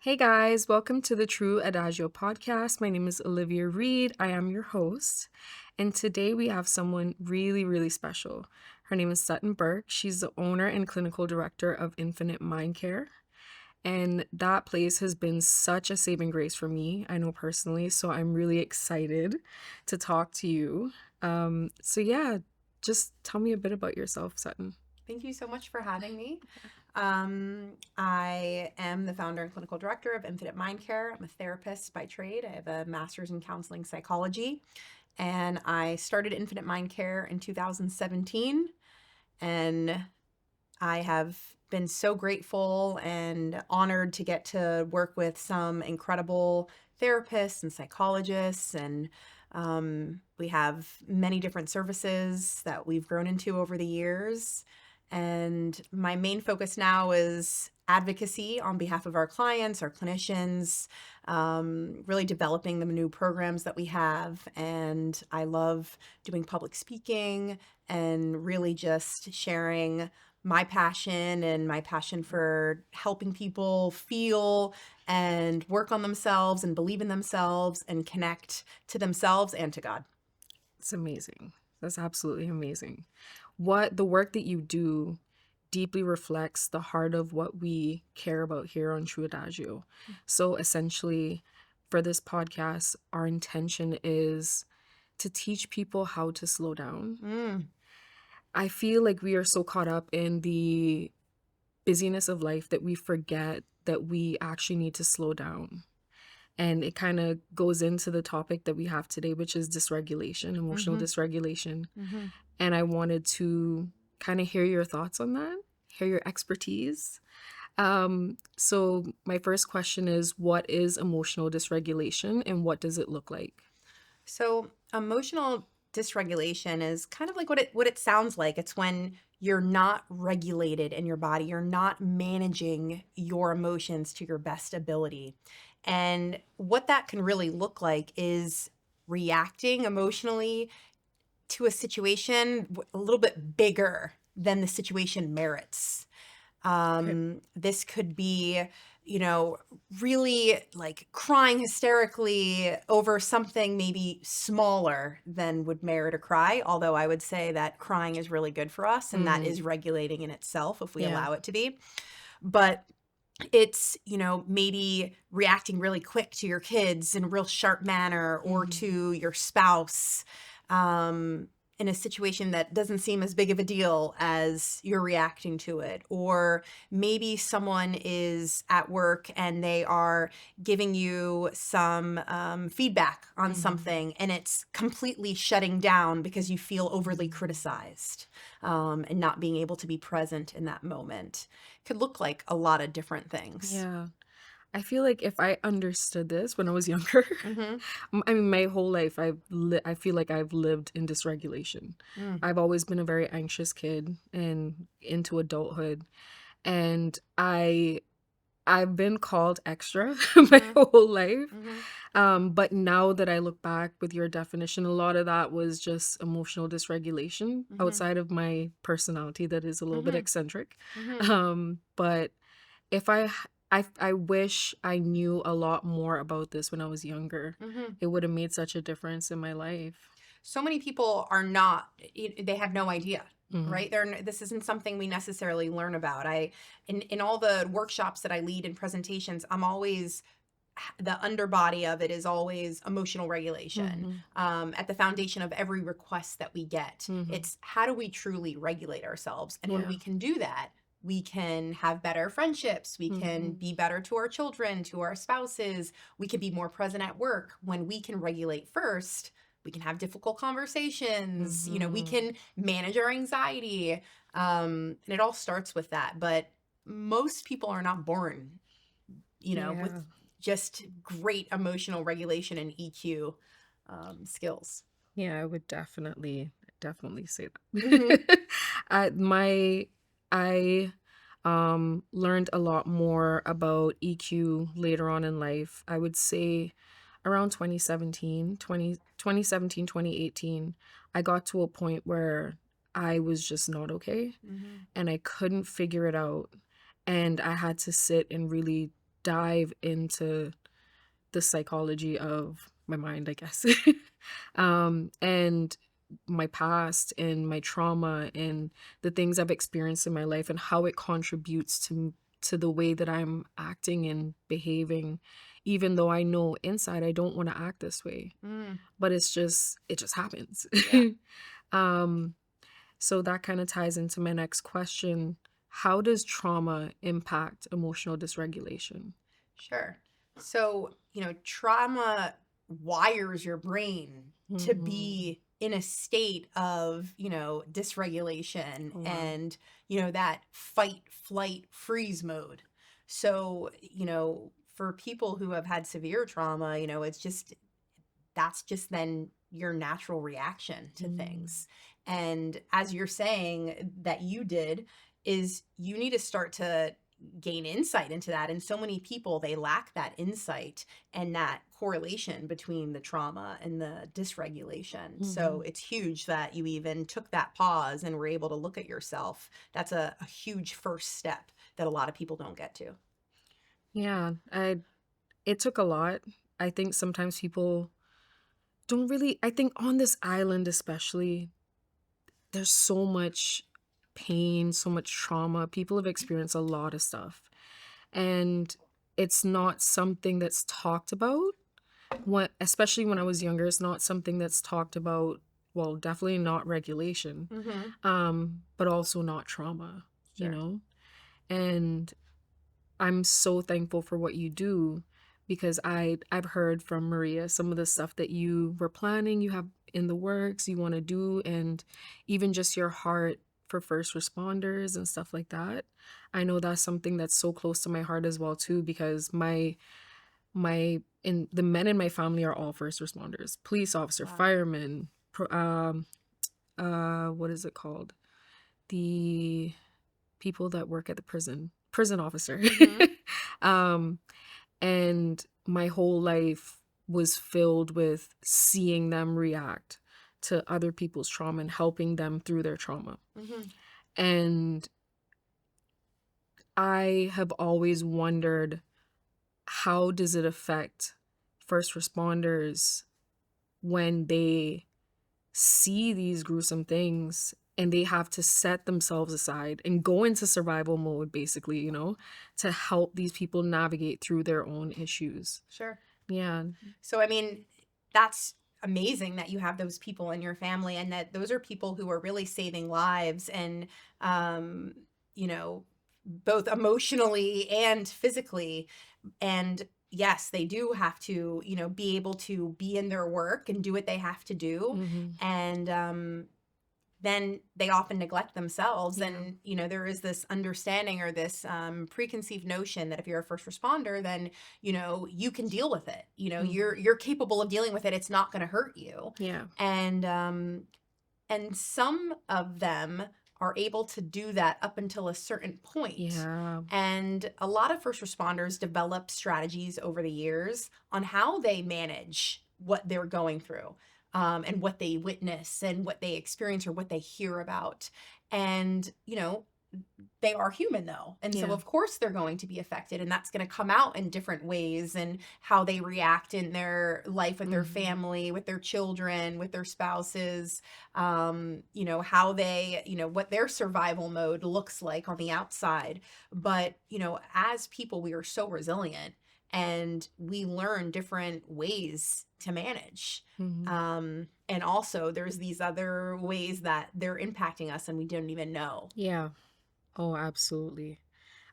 Hey guys, welcome to the True Adagio podcast. My name is Olivia Reed. I am your host. And today we have someone really, really special. Her name is Sutton Burke. She's the owner and clinical director of Infinite Mindcare. And that place has been such a saving grace for me, I know personally. So I'm really excited to talk to you. So just tell me a bit about yourself, Sutton. Thank you so much for having me. I am the founder and clinical director of Infinite Mindcare. I'm a therapist by trade. I have a master's in counseling psychology, and I started Infinite Mindcare in 2017. And I have been so grateful and honored to get to work with some incredible therapists and psychologists. And we have many different services that we've grown into over the years. And my main focus now is advocacy on behalf of our clients, our clinicians, really developing the new programs that we have. And I love doing public speaking and really just sharing my passion and my passion for helping people feel and work on themselves and believe in themselves and connect to themselves and to God. It's amazing. That's absolutely amazing. What the work that you do deeply reflects the heart of what we care about here on True Adagio. So essentially, for this podcast, our intention is to teach people how to slow down. Mm, I feel like we are so caught up in the busyness of life that we forget that we actually need to slow down. And it kind of goes into the topic that we have today, which is dysregulation, emotional mm-hmm, dysregulation. mm-hmm. And I wanted to kind of hear your thoughts on that, hear your expertise. So my first question is, what is emotional dysregulation and what does it look like? So emotional dysregulation is kind of like what it sounds like. It's when you're not regulated in your body, you're not managing your emotions to your best ability. And what that can really look like is reacting emotionally to a situation a little bit bigger than the situation merits. Okay. This could be, you know, really like crying hysterically over something maybe smaller than would merit a cry. Although I would say that crying is really good for us and that Mm, is regulating in itself if we yeah. allow it to be. But it's, maybe reacting really quick to your kids in a real sharp manner or Hmm. to your spouse um, in a situation that doesn't seem as big of a deal as you're reacting to it. Or maybe someone is at work and they are giving you some feedback on Hmm. something and it's completely shutting down because you feel overly criticized and not being able to be present in that moment. Could look like a lot of different things. Yeah. I feel like if I understood this when I was younger, Mm-hmm. I mean, my whole life, I feel like I've lived in dysregulation. Mm. I've always been a very anxious kid and into adulthood. And I've been called extra my Mm-hmm. whole life. Mm-hmm. But now that I look back with your definition, a lot of that was just emotional dysregulation Mm-hmm. outside of my personality that is a little bit Mm-hmm. eccentric. Mm-hmm. But if I wish I knew a lot more about this when I was younger. Mm-hmm. It would have made such a difference in my life. So many people are not, they have no idea. Mm-hmm. Right, this isn't something we necessarily learn about. In all the workshops that I lead in presentations, I'm always the underbody of it is always emotional regulation. Mm-hmm. At the foundation of every request that we get, Mm-hmm. it's how do we truly regulate ourselves? And when Yeah. we can do that, we can have better friendships. We can Mm-hmm. be better to our children, to our spouses. We can be more present at work. When we can regulate first, we can have difficult conversations. We Mm-hmm. can manage our anxiety. And it all starts with that. But most people are not born, with Yeah. just great emotional regulation and EQ skills. Yeah, I would definitely say Mm-hmm. that. I learned a lot more about EQ later on in life. I would say around 2018, I got to a point where I was just not okay Mm-hmm. and I couldn't figure it out. And I had to sit and really dive into the psychology of my mind, I guess. And my past and my trauma and the things I've experienced in my life and how it contributes to the way that I'm acting and behaving, even though I know inside I don't want to act this way. Mm, But it just happens. yeah. um, so that kind of ties into my next question. How does trauma impact emotional dysregulation? Sure. So, trauma wires your brain to Mhm. be in a state of, dysregulation Oh, wow. and, that fight, flight, freeze mode. So, for people who have had severe trauma, that's just then your natural reaction to Mm. things. And as you're saying that you did, is you need to start to gain insight into that. And so many people, they lack that insight and that correlation between the trauma and the dysregulation. So Mhm. it's huge that you even took that pause and were able to look at yourself. That's a huge first step that a lot of people don't get to. Yeah, it took a lot. I think sometimes people don't really I think on this island especially, there's so much pain, so much trauma. People have experienced a lot of stuff. And it's not something that's talked about. What especially when I was younger, it's not something that's talked about. Well, definitely not regulation, Mm-hmm. but also not trauma, you Sure. know? And I'm so thankful for what you do because I've heard from Maria some of the stuff that you were planning, you have in the works, you want to do, and even just your heart for first responders and stuff like that. I know that's something that's so close to my heart as well too because my and the men in my family are all first responders, police officer, Wow. firemen, what is it called? The people that work at the prison officer. Mm-hmm. um and my whole life was filled with seeing them react to other people's trauma and helping them through their trauma. Mm-hmm. And I have always wondered, how does it affect first responders when they see these gruesome things and they have to set themselves aside and go into survival mode, basically, to help these people navigate through their own issues. Sure. Yeah. So, I mean, that's amazing that you have those people in your family and that those are people who are really saving lives and, um, you know, both emotionally and physically. And yes, they do have to, be able to be in their work and do what they have to do. Hmm. And, then they often neglect themselves. Yeah. And, there is this understanding or this preconceived notion that if you're a first responder, then, you can deal with it. Hmm. You're capable of dealing with it. It's not going to hurt you. Yeah. And some of them are able to do that up until a certain point. Yeah. And a lot of first responders develop strategies over the years on how they manage what they're going through, and what they witness and what they experience or what they hear about. And, they are human though. And so Yeah. of course they're going to be affected and that's going to come out in different ways and how they react in their life with their Hmm. family, with their children, with their spouses, how they, what their survival mode looks like on the outside. But, as people, we are so resilient and we learn different ways to manage. Hmm. And also there's these other ways that they're impacting us and we don't even know. Yeah. Oh, absolutely.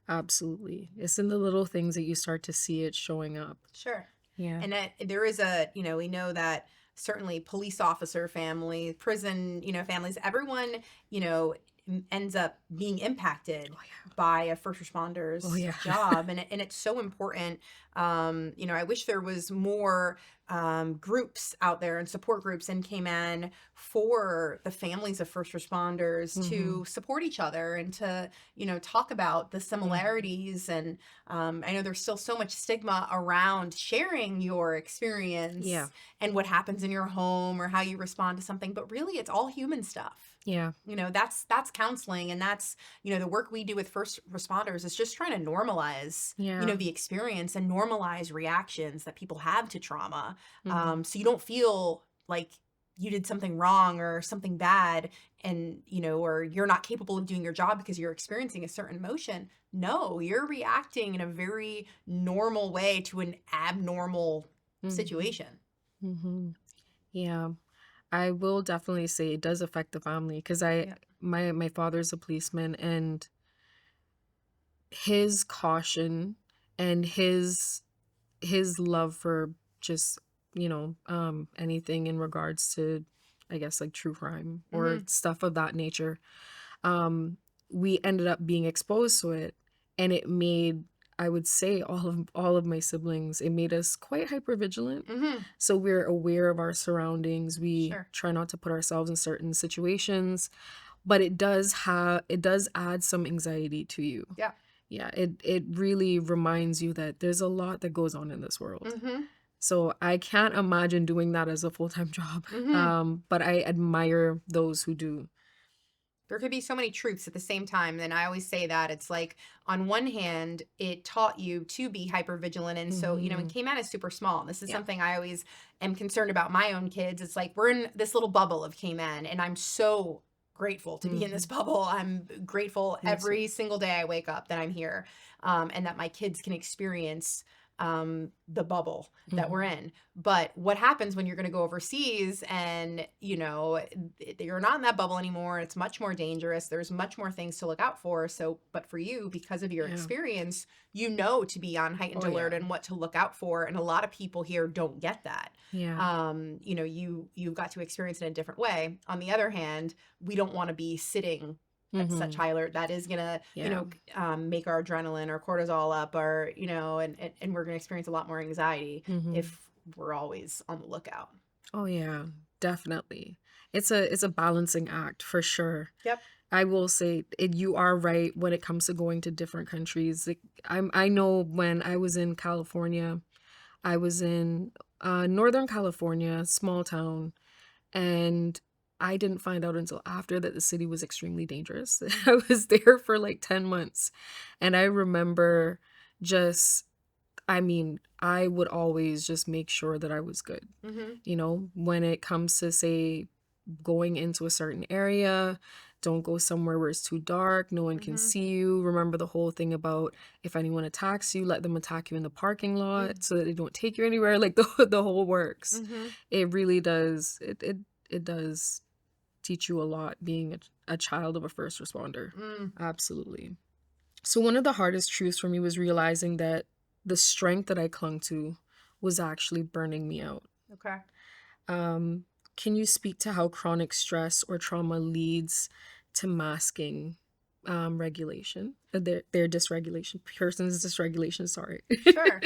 Absolutely. It's in the little things that you start to see it showing up. Sure. Yeah. And that there is we know that certainly police officer families, prison, families, everyone, ends up being impacted Oh, yeah. by a first Oh, responder's yeah. job. And it's so important. I wish there was more groups out there and support groups in Cayman for the families of first responders Hmm. to support each other and to, talk about the Hmm. similarities. And I know there's still so much stigma around sharing your Yeah. experience and what happens in your home or how you respond to something, but really it's all human stuff. Yeah. That's counseling, and that's, the work we do with first responders is just trying to normalize, Yeah. the experience and normalize reactions that people have to trauma. Mhm. So you don't feel like you did something wrong or something bad, and, or you're not capable of doing your job because you're experiencing a certain emotion. No, you're reacting in a very normal way to an abnormal Mhm. situation. Mhm. Yeah. I will definitely say it does affect the family because I Yeah. my father's a policeman, and his caution and his love for just, anything in regards to, I guess, like true crime or Hmm. stuff of that nature, um, we ended up being exposed to it, and it made, I would say, all of my siblings, it made us quite hyper vigilant. Hmm. So we're aware of our surroundings. We Sure. try not to put ourselves in certain situations, but it does add some anxiety to you. Yeah. Yeah, it really reminds you that there's a lot that goes on in this world. Hmm. So I can't imagine doing that as a full-time job. Hmm. But I admire those who do. There could be so many truths at the same time. And I always say that it's like, on one hand, it taught you to be hyper vigilant. And so, and Mhm. Cayman is super small. This is Yeah. something I always am concerned about my own kids. It's like we're in this little bubble of Cayman, and I'm so grateful to be in this Mhm. bubble. I'm grateful Me too. every single day I wake up that I'm here, and that my kids can experience the bubble that we're Mhm. in. But what happens when you're going to go overseas and, you're not in that bubble anymore? It's much more dangerous. There's much more things to look out for. So, but for you, because of your Yeah. experience, to be on heightened Oh, yeah. alert and what to look out for. And a lot of people here don't get that. Yeah. You've got to experience it in a different way. On the other hand, we don't want to be sitting at such Mhm. high alert. That is gonna, Yeah. make our adrenaline or cortisol up, or, and we're gonna experience a lot more anxiety Mhm. if we're always on the lookout. Oh, yeah. Definitely. It's a balancing act for sure. Yep. I will say you are right when it comes to going to different countries. Like, I know when I was in California, I was in Northern California, small town, and I didn't find out until after that the city was extremely dangerous. I was there for like 10 months, and I remember just, I mean, I would always just make sure that I was good. Mm-hmm. When it comes to, say, going into a certain area, don't go somewhere where it's too dark, no one can Mm-hmm. see you. Remember the whole thing about if anyone attacks you, let them attack you in the parking lot so that they don't take you anywhere. Like the whole works. Mm-hmm. It really does. It does teach you a lot being a child of a first responder. Mm. Absolutely. So one of the hardest truths for me was realizing that the strength that I clung to was actually burning me out. Okay. Um, can you speak to how chronic stress or trauma leads to masking regulation? Their dysregulation, person's dysregulation, sorry. Sure.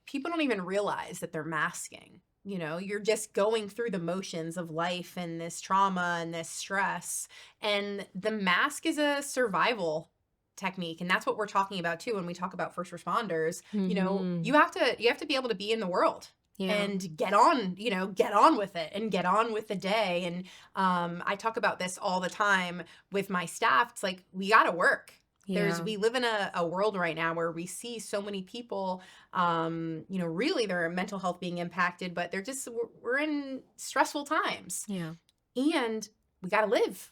People don't even realize that they're masking. You're just going through the motions of life and this trauma and this stress. And the mask is a survival technique. And that's what we're talking about too when we talk about first responders. Mm-hmm. You have to be able to be in the world Yeah. and get on with it and get on with the day. And I talk about this all the time with my staff. It's like, we got to work. Yeah. We live in a world right now where we see so many people, really their mental health being impacted, but we're in stressful times, Yeah. and we got to live.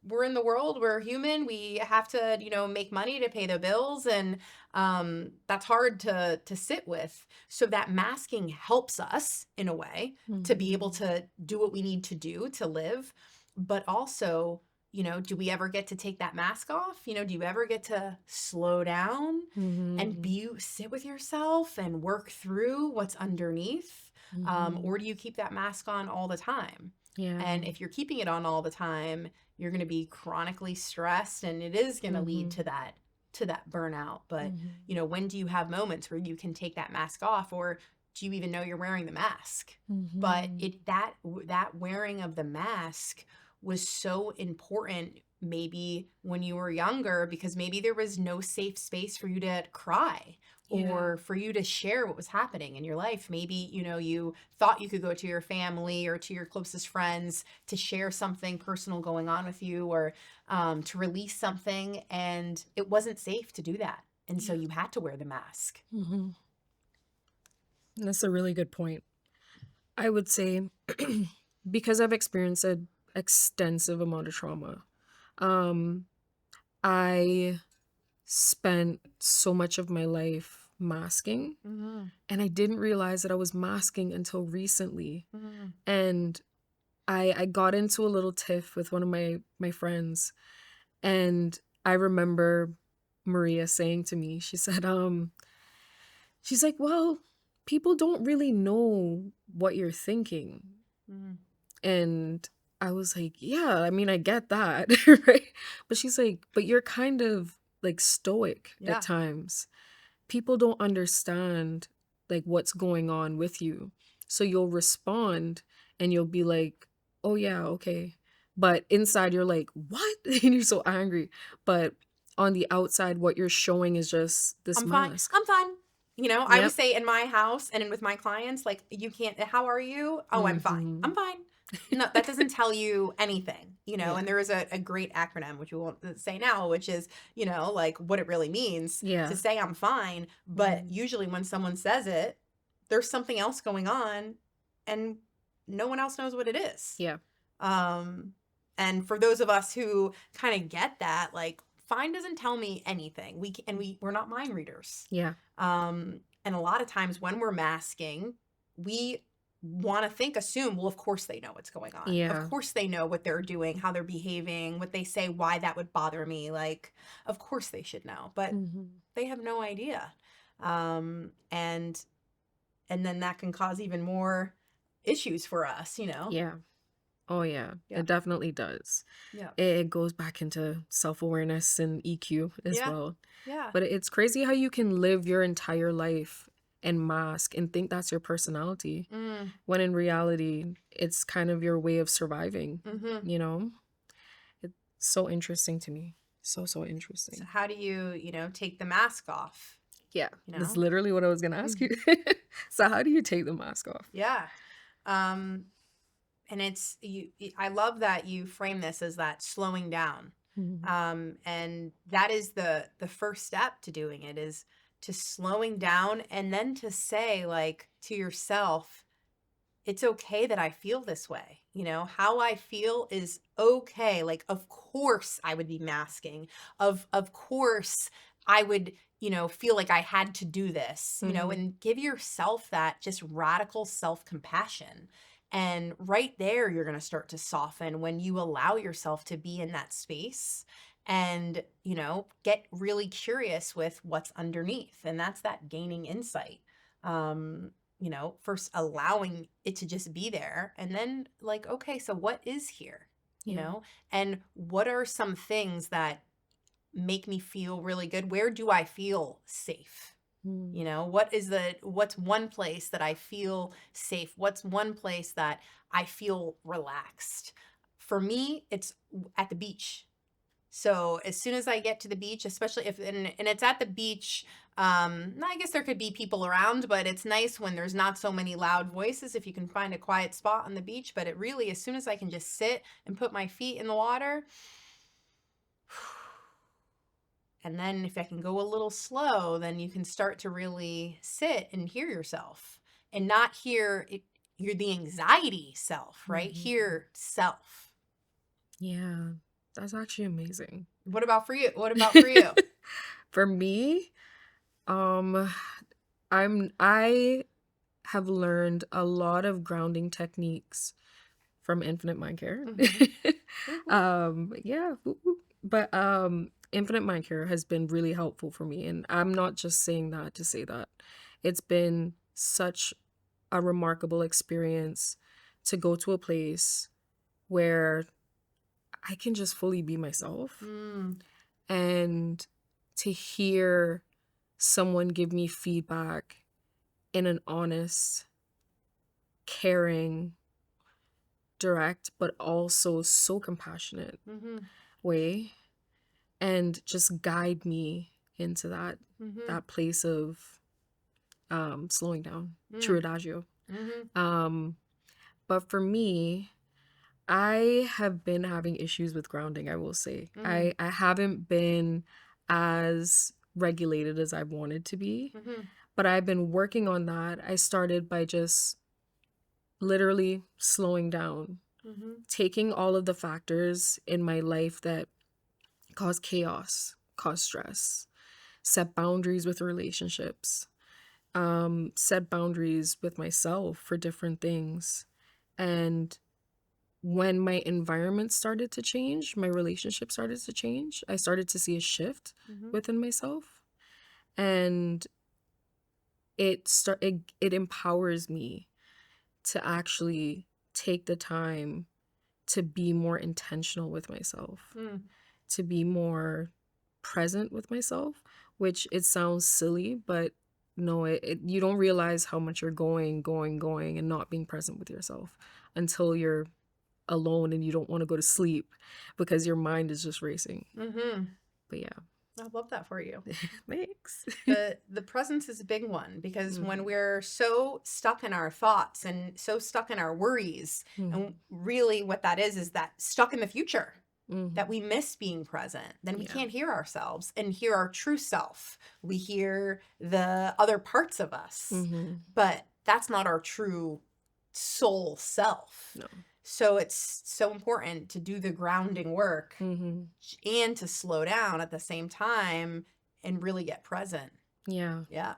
We're in the world, we're human, we have to, make money to pay the bills, and that's hard to sit with. So that masking helps us in a way to be able Mm-hmm. to do what we need to do to live. But also, do we ever get to take that mask off? Do you ever get to slow down and Mm-hmm. sit with yourself and work through what's underneath? Mm-hmm. Or do you keep that mask on all the time? Yeah. And if you're keeping it on all the time, you're going to be chronically stressed, and it is going to lead Mm-hmm. to that burnout. But, Mm-hmm. when do you have moments where you can take that mask off, or do you even know you're wearing the mask? But Mm-hmm. that wearing of the mask was so important maybe when you were younger, because maybe there was no safe space for you to cry Yeah. or for you to share what was happening in your life. Maybe, you thought you could go to your family or to your closest friends to share something personal going on with you, or to release something, and it wasn't safe to do that. And so Yeah. you had to wear the mask. Mm-hmm. That's a really good point. I would say because I've experienced an extensive amount of trauma, um, I spent so much of my life masking, Mm-hmm. and I didn't realize that I was masking until recently. Mm-hmm. And I got into a little tiff with one of my friends, and I remember Maria saying to me, she said, she's like, well, people don't really know what you're thinking. Mm-hmm. And I was like, yeah, I mean, I get that, right? But she's like, but you're kind of like stoic at Yeah. times. People don't understand like what's going on with you. So you'll respond and you'll be like, oh yeah, okay. But inside you're like, what? And you're so angry. But on the outside, what you're showing is just this I'm fine. mask. I'm fine. I would Yep. say in my house and with my clients, like, you can't, how are you? Oh, I'm fine. Mm-hmm. I'm fine. No, that doesn't tell you anything, Yeah. and there is a great acronym, which we won't say now, which is, like what it really means Yeah. to say I'm fine. But Mhm. usually when someone says it, there's something else going on and no one else knows what it is. Yeah. And for those of us who kind of get that, like, fine doesn't tell me anything. We're not mind readers. Yeah. And a lot of times when we're masking, we want to assume, well, of course they know what's going on. Yeah. Of course they know what they're doing, how they're behaving, what they say, why that would bother me. Like, of course they should know, but Mm-hmm. they have no idea. And then that can cause even more issues for us, Yeah. Oh yeah. Yeah. It definitely does. Yeah. It goes back into self-awareness and EQ as Yeah. well. Yeah. But it's crazy how you can live your entire life and mask and think that's your personality, Mm. when in reality it's kind of your way of surviving. Mm-hmm. You know, it's so interesting to me. So So interesting. how do you, take the mask off? Yeah, You that's know? literally what I was gonna ask you. So how do you take the mask off? Yeah. Um, and I love that you frame this as that slowing down. Mhm. And that is the first step to doing it, is to slowing down, and then to say, like, to yourself, it's okay that I feel this way. How I feel is okay. Like, of course I would be masking. Of course I would, feel like I had to do this, Mhm. and give yourself that just radical self-compassion. And right there, you're going to start to soften when you allow yourself to be in that space and, get really curious with what's underneath. And that's that gaining insight. First allowing it to just be there, and then, like, okay, so what is here? Yeah. And what are some things that make me feel really good? Where do I feel safe? Mm. What's one place that I feel safe? What's one place that I feel relaxed? For me, it's at the beach. So as soon as I get to the beach, especially if and it's at the beach, I guess there could be people around, but it's nice when there's not so many loud voices if you can find a quiet spot on the beach. But it really, as soon as I can just sit and put my feet in the water, and then if I can go a little slow, then you can start to really sit and hear yourself, and not hear it. You're the anxiety self, right? Mhm. Hear self. Yeah, that's actually amazing. What about for you? What about for you? For me, um, I have learned a lot of grounding techniques from Infinite Mindcare. Yeah, whoop, whoop. But Infinite Mindcare has been really helpful for me, and I'm not just saying that to say that. It's been such a remarkable experience to go to a place where I can just fully be myself, Mm. and to hear someone give me feedback in an honest, caring, direct, but also so compassionate. Mm-hmm. way and just guide me into that place of slowing down, true adagio. But for me, I have been having issues with grounding, I will say. I haven't been as regulated as I wanted to be, but I've been working on that. I started by just literally slowing down, taking all of the factors in my life that cause chaos, cause stress, set boundaries with relationships, set boundaries with myself for different things. And when my environment started to change, my relationship started to change, I started to see a shift within myself. And it empowers me to actually take the time to be more intentional with myself, to be more present with myself, which it sounds silly, but no, you don't realize how much you're going, and not being present with yourself until you're alone and you don't want to go to sleep because your mind is just racing. But yeah. I love that for you. Thanks. The presence is a big one because when we're so stuck in our thoughts and so stuck in our worries, and really what that is that stuck in the future, that we miss being present, then we can't hear ourselves and hear our true self. We hear the other parts of us, but that's not our true soul self. No. So it's so important to do the grounding work and to slow down at the same time and really get present. Yeah. Yeah.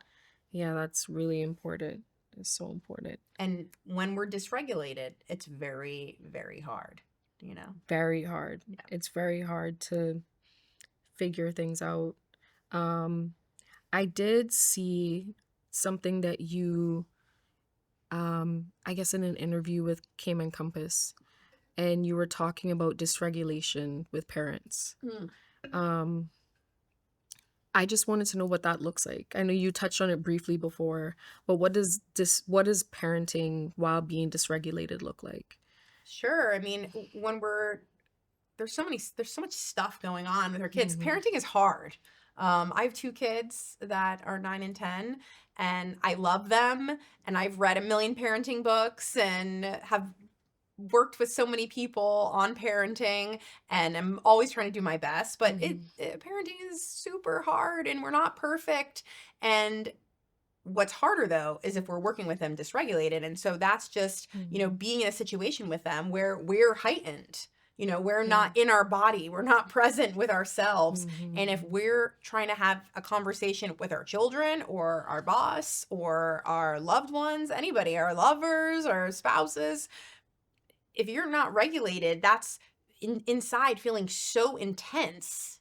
Yeah, that's really important. It's so important. And when we're dysregulated, it's very, very hard, you know? Very hard. Yeah. It's very hard to figure things out. I did see something that you I guess in an interview with Cayman Compass, and you were talking about dysregulation with parents. I just wanted to know what that looks like. I know you touched on it briefly before, but what does parenting while being dysregulated look like? Sure. I mean, when there's so much stuff going on with our kids. Parenting is hard. I have 2 kids that are 9 and 10, and I love them, and I've read a million parenting books and have worked with so many people on parenting, and I'm always trying to do my best, but parenting is super hard and we're not perfect. And what's harder though is if we're working with them dysregulated. And so that's just, being in a situation with them where we're heightened. We're not in our body. We're not present with ourselves. And if we're trying to have a conversation with our children or our boss or our loved ones, anybody, our lovers, our spouses, if you're not regulated, that's inside feeling so intense,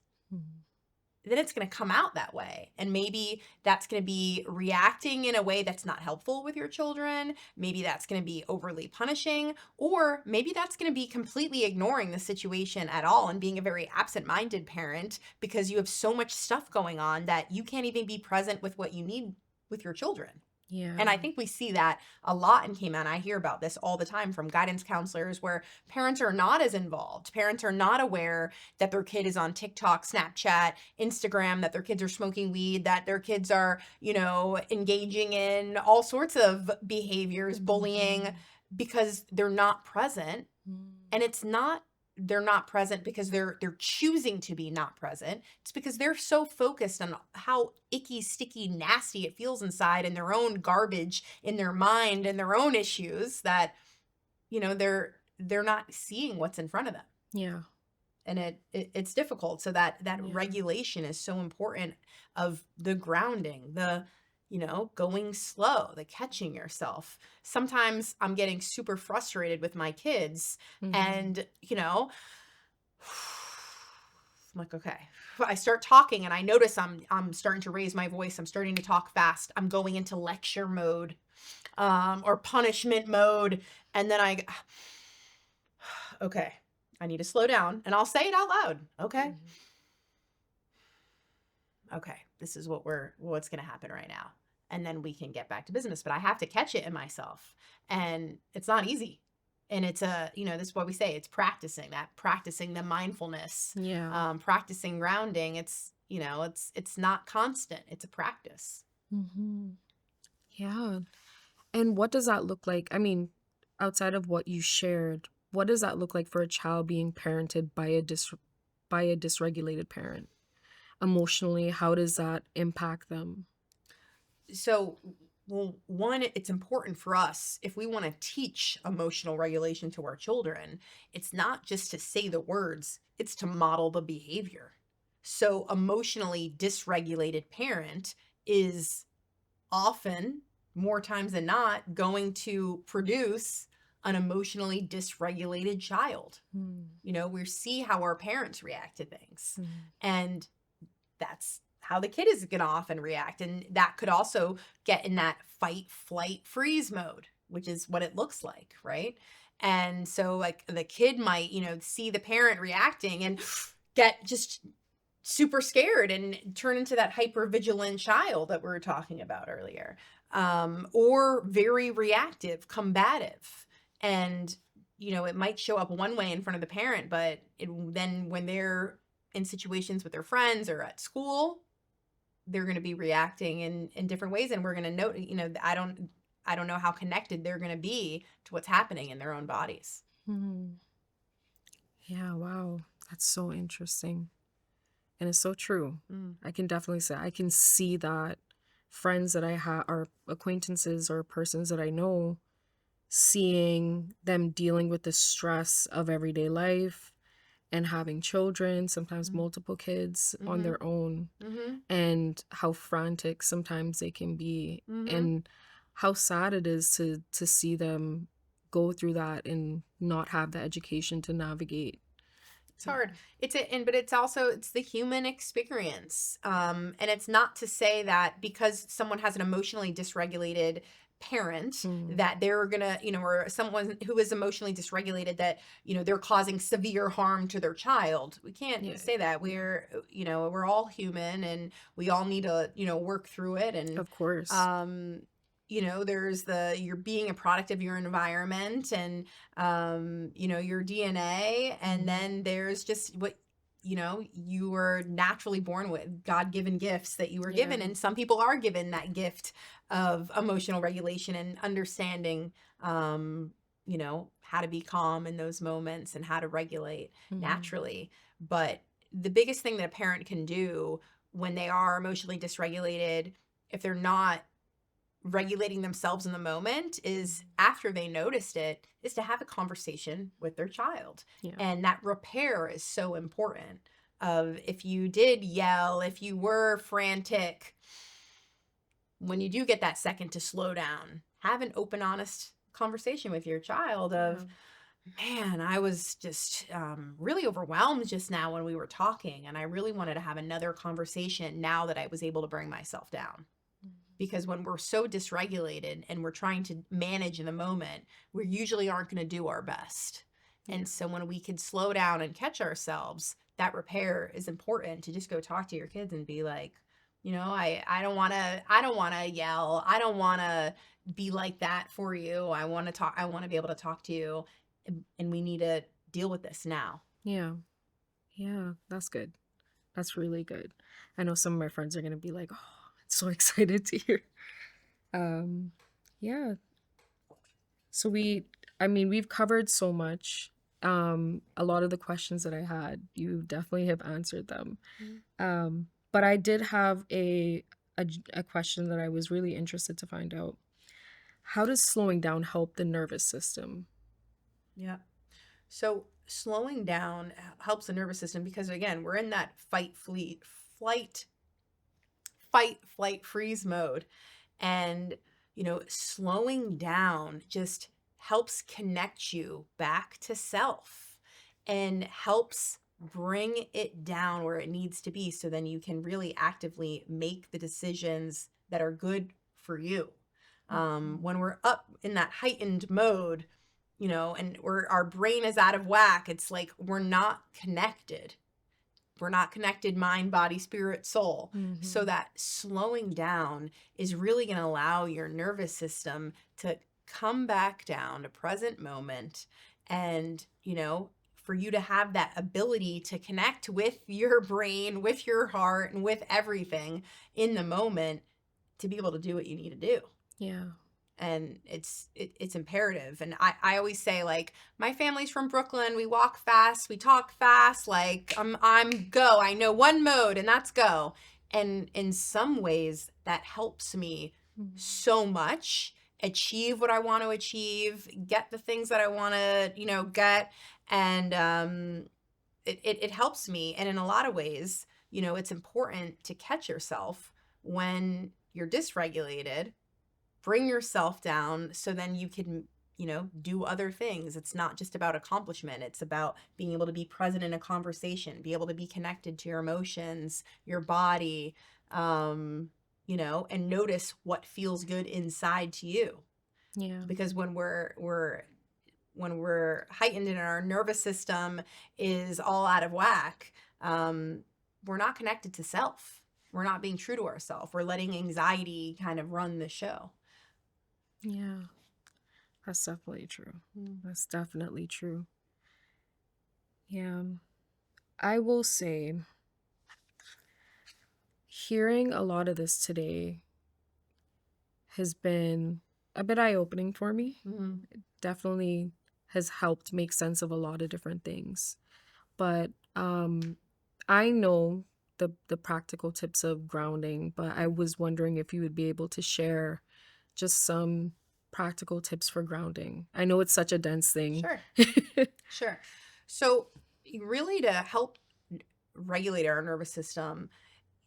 then it's going to come out that way. And maybe that's going to be reacting in a way that's not helpful with your children. Maybe that's going to be overly punishing, or maybe that's going to be completely ignoring the situation at all and being a very absent-minded parent because you have so much stuff going on that you can't even be present with what you need with your children. Yeah. And I think we see that a lot in Cayman. I hear about this all the time from guidance counselors where parents are not as involved. Parents are not aware that their kid is on TikTok, Snapchat, Instagram, that their kids are smoking weed, that their kids are, engaging in all sorts of behaviors, bullying, because they're not present. And they're not present because they're choosing to be not present. It's because they're so focused on how icky, sticky, nasty it feels inside and their own garbage in their mind and their own issues that, they're not seeing what's in front of them. Yeah. And it's difficult. So that regulation is so important, of the grounding, the going slow, the catching yourself. Sometimes I'm getting super frustrated with my kids and, I'm like, okay, I start talking and I notice I'm starting to raise my voice. I'm starting to talk fast. I'm going into lecture mode, or punishment mode. And then okay, I need to slow down, and I'll say it out loud. Okay. Okay, this is what's going to happen right now. And then we can get back to business. But I have to catch it in myself. And it's not easy. And it's this is what we say, it's practicing the mindfulness, Yeah. practicing grounding. It's not constant. It's a practice. Mm-hmm. Yeah. And what does that look like? I mean, outside of what you shared, what does that look like for a child being parented by by a dysregulated parent? Emotionally, how does that impact them? So, well, one, it's important for us if we want to teach emotional regulation to our children, it's not just to say the words, it's to model the behavior. So, emotionally dysregulated parent is often, more times than not, going to produce an emotionally dysregulated child. Mm, We see how our parents react to things. mm, And that's how the kid is going to often react. And that could also get in that fight, flight, freeze mode, which is what it looks like, right? And so, like, the kid might, see the parent reacting and get just super scared and turn into that hyper vigilant child that we were talking about earlier, or very reactive, combative. And, it might show up one way in front of the parent, but then when they're in situations with their friends or at school, they're going to be reacting in different ways. And we're going to note, I don't know how connected they're going to be to what's happening in their own bodies. mm. Yeah, wow. That's so interesting. And it's so true. Mm. I can definitely say I can see that friends that I have or acquaintances or persons that I know, seeing them dealing with the stress of everyday life and having children, sometimes Mm. multiple kids on Mhm. their own, Mhm. and how frantic sometimes they can be, Mhm. and how sad it is to see them go through that and not have the education to navigate. It's hard. But it's the human experience. And it's not to say that because someone has an emotionally dysregulated parent Mm, that they're gonna, or someone who is emotionally dysregulated that, they're causing severe harm to their child. We can't yeah, say that. We're all human and we all need to, work through it. And of course. um, there's you're being a product of your environment and your DNA. And Mhm. then there's just what, you were naturally born with God-given gifts that you were Yeah. given. And some people are given that gift of emotional regulation and understanding, how to be calm in those moments and how to regulate Mhm. naturally. But the biggest thing that a parent can do when they are emotionally dysregulated, if they're not regulating themselves in the moment, is after they noticed it, is to have a conversation with their child. Yeah. And that repair is so important. Of if you did yell, if you were frantic, when you do get that second to slow down, have an open, honest conversation with your child Yeah. of, man, I was just really overwhelmed just now when we were talking, and I really wanted to have another conversation now that I was able to bring myself down. Because when we're so dysregulated and we're trying to manage in the moment, we usually aren't going to do our best. Yeah. And so when we can slow down and catch ourselves, that repair is important, to just go talk to your kids and be like, I don't want to yell. I don't want to be like that for you. I want to talk. I want to be able to talk to you, and we need to deal with this now. Yeah. Yeah. That's good. That's really good. I know some of my friends are gonna be like, "Oh, I'm so excited to hear." Um, yeah. So I mean, we've covered so much. A lot of the questions that I had, you definitely have answered them. But I did have a question that I was really interested to find out. How does slowing down help the nervous system? Yeah. So slowing down helps the nervous system because, again, we're in that flight, freeze mode. And, slowing down just helps connect you back to self and helps bring it down where it needs to be. So then you can really actively make the decisions that are good for you. Mhm. When we're up in that heightened mode, and our brain is out of whack, it's like we're not connected. We're not connected mind, body, spirit, soul. So Mhm. that slowing down is really going to allow your nervous system to come back down to present moment and, for you to have that ability to connect with your brain, with your heart, and with everything in the moment to be able to do what you need to do. Yeah. And it's imperative. And I always say, like, my family's from Brooklyn. We walk fast, we talk fast. Like, I'm go. I know one mode, and that's go. And in some ways, that helps me so much achieve what I want to achieve, get the things that I want to, get. And it helps me. And in a lot of ways, it's important to catch yourself when you're dysregulated, bring yourself down so then you can, do other things. It's not just about accomplishment. It's about being able to be present in a conversation, be able to be connected to your emotions, your body, and notice what feels good inside to you. Yeah. Because when we're heightened and our nervous system is all out of whack, we're not connected to self. We're not being true to ourselves. We're letting anxiety kind of run the show. Yeah. That's definitely true. That's definitely true. Yeah. I will say, hearing a lot of this today has been a bit eye-opening for me. It definitely has helped make sense of a lot of different things. But I know the practical tips of grounding, but I was wondering if you would be able to share just some practical tips for grounding. I know it's such a dense thing. Sure. So really, to help regulate our nervous system,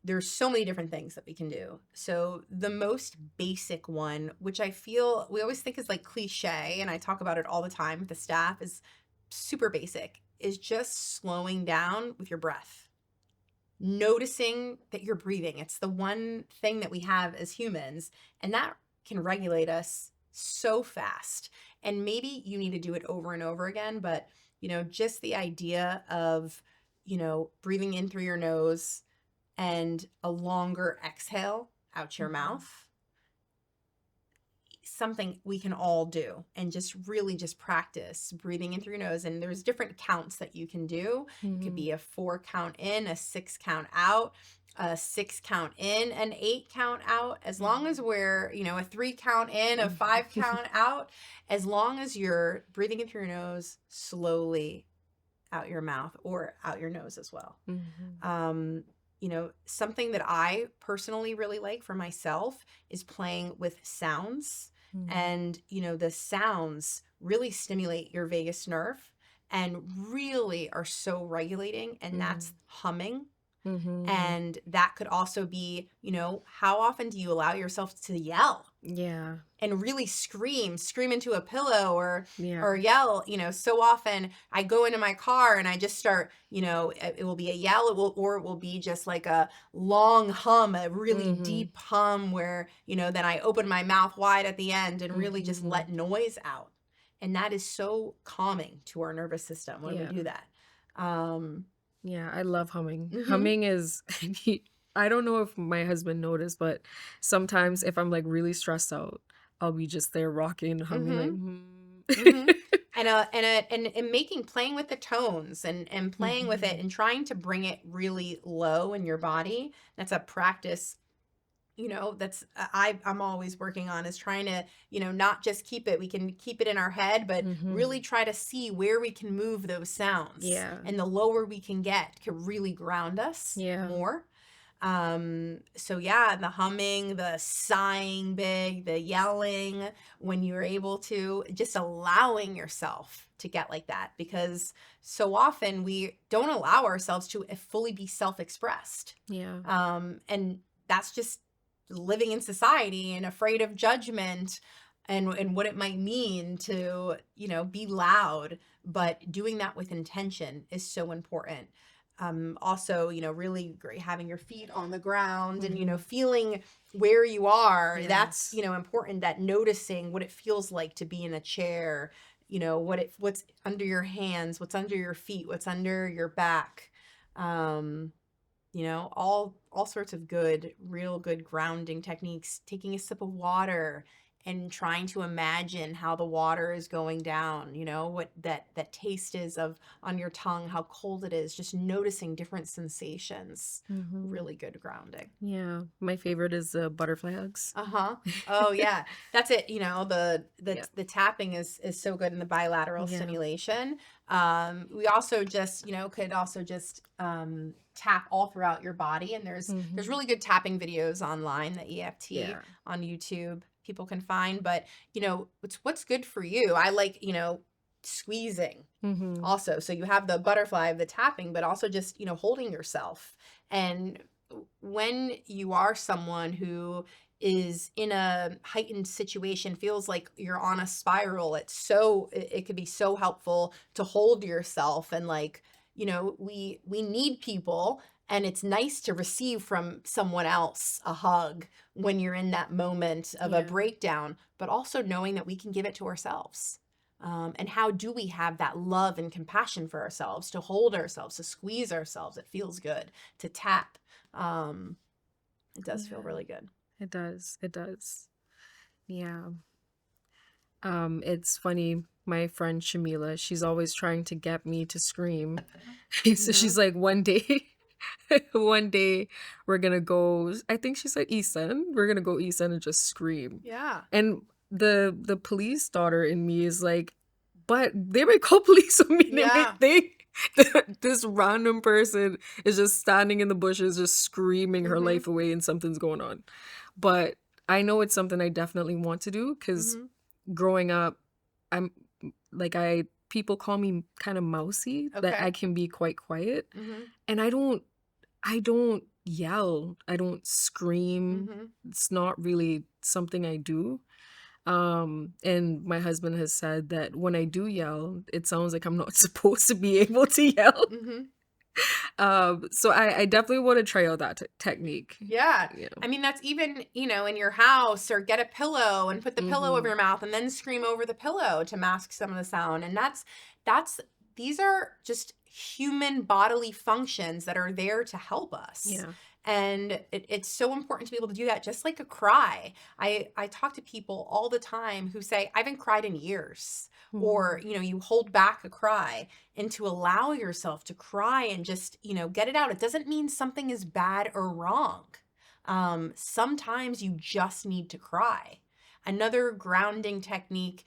there's so many different things that we can do. So the most basic one, which I feel we always think is like cliche, and I talk about it all the time with the staff, is super basic, is just slowing down with your breath. Noticing that you're breathing. It's the one thing that we have as humans, and that can regulate us so fast. And maybe you need to do it over and over again, but just the idea of, breathing in through your nose and a longer exhale out your mouth, something we can all do, and just really just practice breathing in through your nose. And there's different counts that you can do. It could be a 4 count in, a 6 count out, a 6 count in, an 8 count out. As long as we're, a 3 count in, a 5 count out, as long as you're breathing in through your nose, slowly out your mouth, or out your nose as well. Something that I personally really like for myself is playing with sounds. And, the sounds really stimulate your vagus nerve and really are so regulating. And that's humming. And that could also be, how often do you allow yourself to yell? Yeah. And really scream into a pillow, or yell. So often I go into my car and I just start, it will be a yell, or it will be just like a long hum, a really deep hum where, then I open my mouth wide at the end and really just let noise out. And that is so calming to our nervous system when we do that. Yeah, I love humming. Humming is, I don't know if my husband noticed, but sometimes if I'm like really stressed out, I'll be just there rocking, humming, like, and playing with the tones, and playing with it, and trying to bring it really low in your body. That's a practice, that's I'm always working on, is trying to, not just keep it, we can keep it in our head, but really try to see where we can move those sounds. Yeah. And the lower we can get can really ground us more. So the humming, the sighing big, the yelling when you're able to, just allowing yourself to get like that, because so often we don't allow ourselves to fully be self-expressed. And that's just living in society and afraid of judgment and what it might mean to, be loud. But doing that with intention is so important. Also, really great having your feet on the ground and, feeling where you are. Yes. That's, important, that noticing what it feels like to be in a chair, what's under your hands, what's under your feet, what's under your back. All sorts of real good grounding techniques. Taking a sip of water and trying to imagine how the water is going down, what that taste is of on your tongue, how cold it is, just noticing different sensations. Mm-hmm. Really good grounding. Yeah. My favorite is the butterfly hugs. Uh-huh. Oh yeah. That's it. Yeah. The tapping is so good in the bilateral Yeah. stimulation. We also just, could also just tap all throughout your body. And there's Mm-hmm. really good tapping videos online, the EFT Yeah. on YouTube people can find. But, what's good for you. I like, squeezing Mm-hmm. also. So you have the butterfly of the tapping, but also just, holding yourself. And when you are someone who is in a heightened situation, feels like you're on a spiral, it could be so helpful to hold yourself. And like, we need people, and it's nice to receive from someone else a hug when you're in that moment of a Yeah. breakdown, but also knowing that we can give it to ourselves. And how do we have that love and compassion for ourselves, to hold ourselves, to squeeze ourselves? It feels good to tap. It does feel Yeah. really good. It does. It does. Yeah. It's funny. My friend Shamila, she's always trying to get me to scream. So she's like, one day, one day we're gonna go. I think she said East End. We're gonna go East End and just scream. Yeah. And the police daughter in me is like, but they might call police on me. They Yeah. might think that this random person is just standing in the bushes, just screaming her life away, and something's going on. But I know it's something I definitely want to do because growing up, I'm like people call me kind of mousy, that Okay. I can be quite quiet, Mm-hmm. and I don't yell, I don't scream. Mm-hmm. It's not really something I do. And my husband has said that when I do yell, it sounds like I'm not supposed to be able to yell. Mm-hmm. So I definitely want to try out that technique. Yeah. You I mean, that's even, in your house, or get a pillow and put the pillow over Mhm. your mouth and then scream over the pillow to mask some of the sound. And these are just human bodily functions that are there to help us. Yeah. And it's so important to be able to do that, just like a cry. I talk to people all the time who say, I haven't cried in years. Or, you hold back a cry, and to allow yourself to cry and just, get it out. It doesn't mean something is bad or wrong. Sometimes you just need to cry. Another grounding technique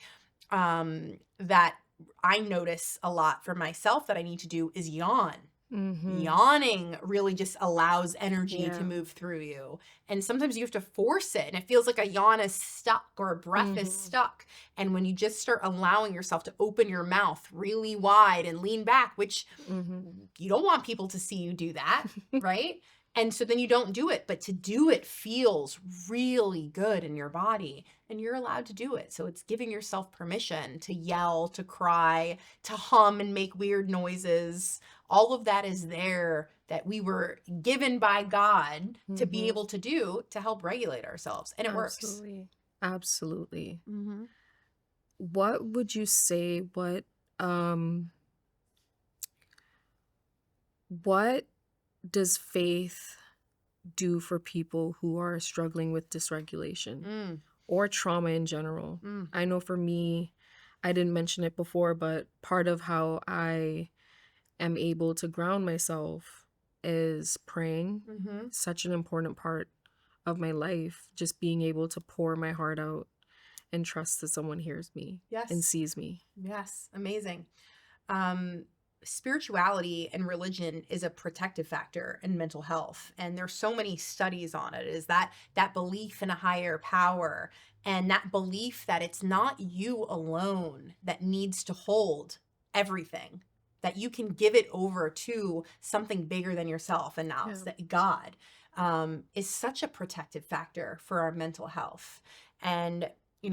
that I notice a lot for myself that I need to do is yawn. Mhm. Yawning really just allows energy Yeah. to move through you. And sometimes you have to force it, and it feels like a yawn is stuck or a breath is stuck. And when you just start allowing yourself to open your mouth really wide and lean back, which you don't want people to see you do that, right? And so then you don't do it, but to do it feels really good in your body, and you're allowed to do it. So it's giving yourself permission to yell, to cry, to hum and make weird noises. All of that is there, that we were given by God to be able to do, to help regulate ourselves. And it works. Absolutely. Absolutely. Mm-hmm. What would you say, what does faith do for people who are struggling with dysregulation or trauma in general? I know for me, I didn't mention it before, but part of how I am able to ground myself is praying. Such an important part of my life, just being able to pour my heart out and trust that someone hears me and sees me. Yes. Amazing. Spirituality and religion is a protective factor in mental health, and there's so many studies on it. Is that belief in a higher power, and that belief that it's not you alone that needs to hold everything, that you can give it over to something bigger than yourself, and now it's that God is such a protective factor for our mental health. And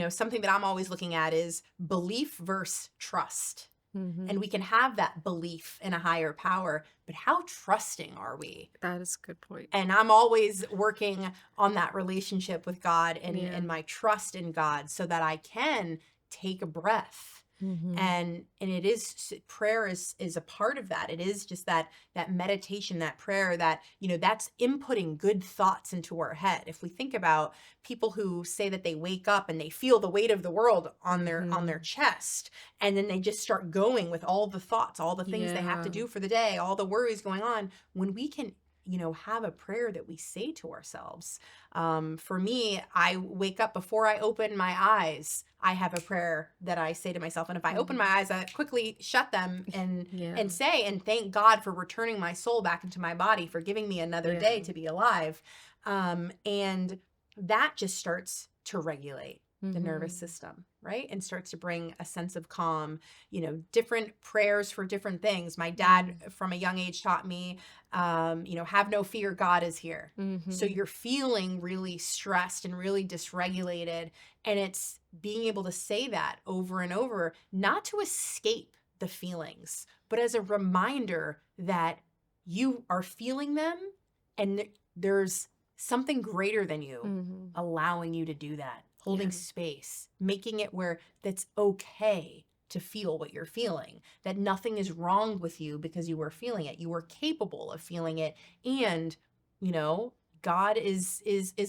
something that I'm always looking at is belief versus trust. And we can have that belief in a higher power, but how trusting are we? That is a good point. And I'm always working on that relationship with God and my trust in God, so that I can take a breath Mm-hmm. And it is, prayer is a part of that. It is just that meditation, that prayer, that, that's inputting good thoughts into our head. If we think about people who say that they wake up and they feel the weight of the world on their Mm-hmm. chest, and then they just start going with all the thoughts, all the things they have to Yeah. do for the day, all the worries going on, when we can, have a prayer that we say to ourselves. For me, I wake up, before I open my eyes, I have a prayer that I say to myself. And if I open my Mm-hmm. eyes, I quickly shut them and Yeah. and say and thank God for returning my soul back into my body, for giving me another Yeah. day to be alive. And that just starts to regulate the nervous Mm-hmm. system, right? And starts to bring a sense of calm, different prayers for different things. My dad from a young age taught me, have no fear, God is here. So Mm-hmm. you're feeling really stressed and really dysregulated. And it's being able to say that over and over, not to escape the feelings, but as a reminder that you are feeling them, and there's something greater than you Mm-hmm. allowing you to do that, Yeah. holding space, making it where that's okay to feel what you're feeling, that nothing is wrong with you because you are feeling it. You are capable of feeling it. And, you know, God is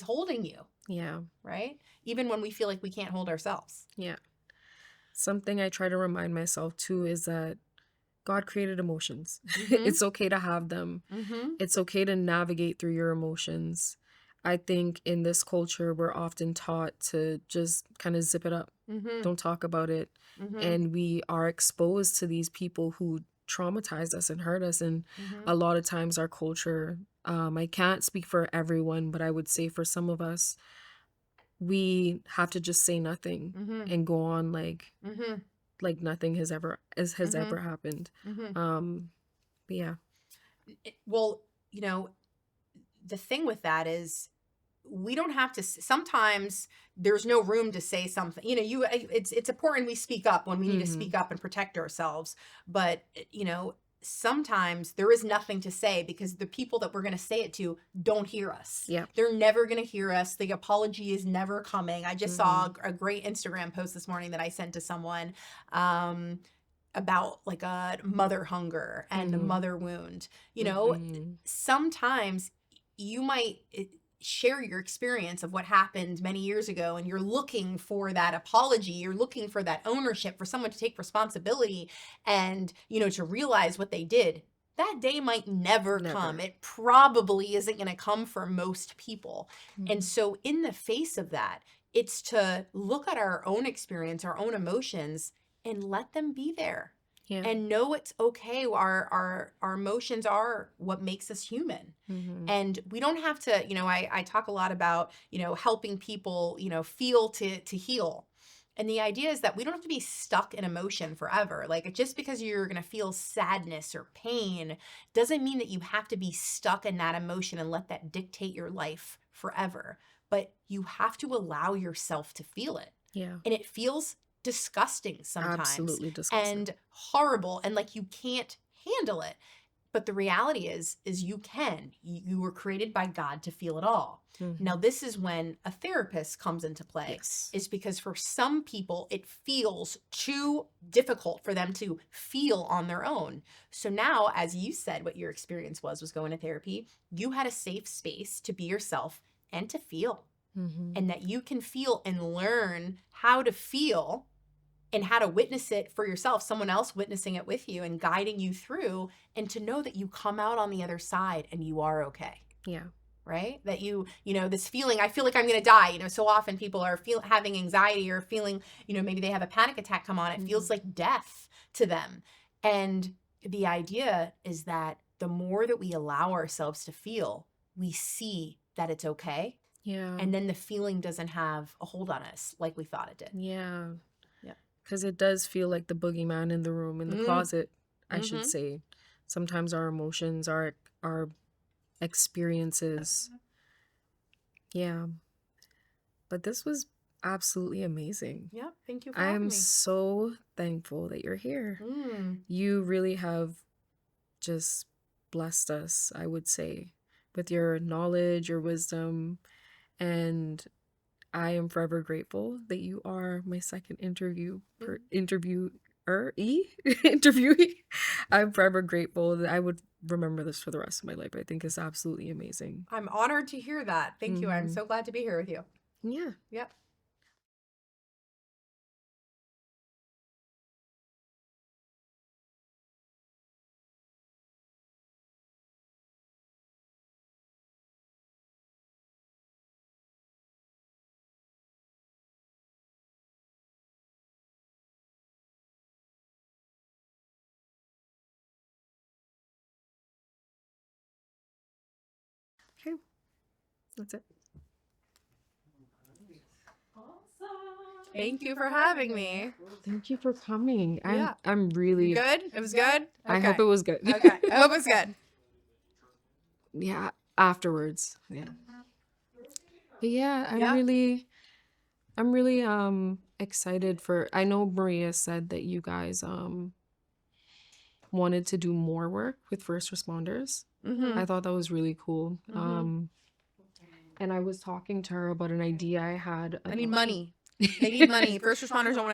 holding you, Yeah. right? Even when we feel like we can't hold ourselves. Yeah. Something I try to remind myself too is that God created emotions. Mm-hmm. It's okay to have them. Mm-hmm. It's okay to navigate through your emotions. I think in this culture, we're often taught to just kind of zip it up, Mm-hmm. don't talk about it. Mm-hmm. And we are exposed to these people who traumatize us and hurt us. And Mm-hmm. a lot of times, our culture, I can't speak for everyone, but I would say for some of us, we have to just say nothing Mm-hmm. and go on Mm-hmm. like nothing has Mm-hmm. ever happened. Mm-hmm. Um, but yeah. Well, the thing with that is, we don't have to sometimes there's no room to say something. It's important we speak up when we need to Mm-hmm. speak up and protect ourselves. But sometimes there is nothing to say, because the people that we're going to say it to don't hear us. Yeah. They're never going to hear us. The apology is never coming. I just saw Mm-hmm. a great Instagram post this morning that I sent to someone, about like a mother hunger and a Mm-hmm. mother wound. Mm-hmm. Sometimes you might share your experience of what happened many years ago, and you're looking for that apology, you're looking for that ownership, for someone to take responsibility, and to realize what they did. That day might never come. Never. It probably isn't going to come for most people. And Mm-hmm. so in the face of that, it's to look at our own experience, our own emotions, and let them be there, Yeah. and know it's okay. Our emotions are what makes us human. Mm-hmm. And we don't have to, I talk a lot about, helping people, feel to heal. And the idea is that we don't have to be stuck in emotion forever. Like, just because you're going to feel sadness or pain doesn't mean that you have to be stuck in that emotion and let that dictate your life forever. But you have to allow yourself to feel it. Yeah. And it feels disgusting sometimes, Absolutely disgusting. and horrible, and like you can't handle it. But the reality is you can. You were created by God to feel it all. Mm-hmm. Now, this is when a therapist comes into play. Yes. Is because for some people, it feels too difficult for them to feel on their own. So now, as you said, what your experience was going to therapy, you had a safe space to be yourself and to feel. Mm-hmm. And that you can feel and learn how to feel, and how to witness it for yourself, someone else witnessing it with you and guiding you through, and to know that you come out on the other side and you are okay. Yeah. Right? That this feeling, I feel like I'm going to die. So often people are having anxiety, or feeling, maybe they have a panic attack come on. It feels like death to them. And the idea is that the more that we allow ourselves to feel, we see that it's okay. Yeah. And then the feeling doesn't have a hold on us like we thought it did. Yeah. Yeah. Because it does feel like the boogeyman in the room, in the closet, I should Mm-hmm. say. Sometimes our emotions, our experiences. Yeah. But this was absolutely amazing. Yeah. Thank you for I having am me. so thankful that you're here. You really have just blessed us, I would say, with your knowledge, your wisdom, and I am forever grateful that you are my second interviewee. Interviewee. I'm forever grateful that I would remember this for the rest of my life. I think it's absolutely amazing. I'm honored to hear that. Thank you. I'm so glad to be here with you. Yeah. Yep. Okay. That's it. Thank you for having me. Thank you for coming. Yeah. I'm really Good? It was good? I hope it was good. Okay. I hope it's good. Yeah, afterwards. Yeah. But yeah, Yeah. I'm really excited for I know Maria said that you guys wanted to do more work with first responders. Mm-hmm. I thought that was really cool. Mm-hmm. And I was talking to her about an idea I had. I need money. They need money. First responders don't want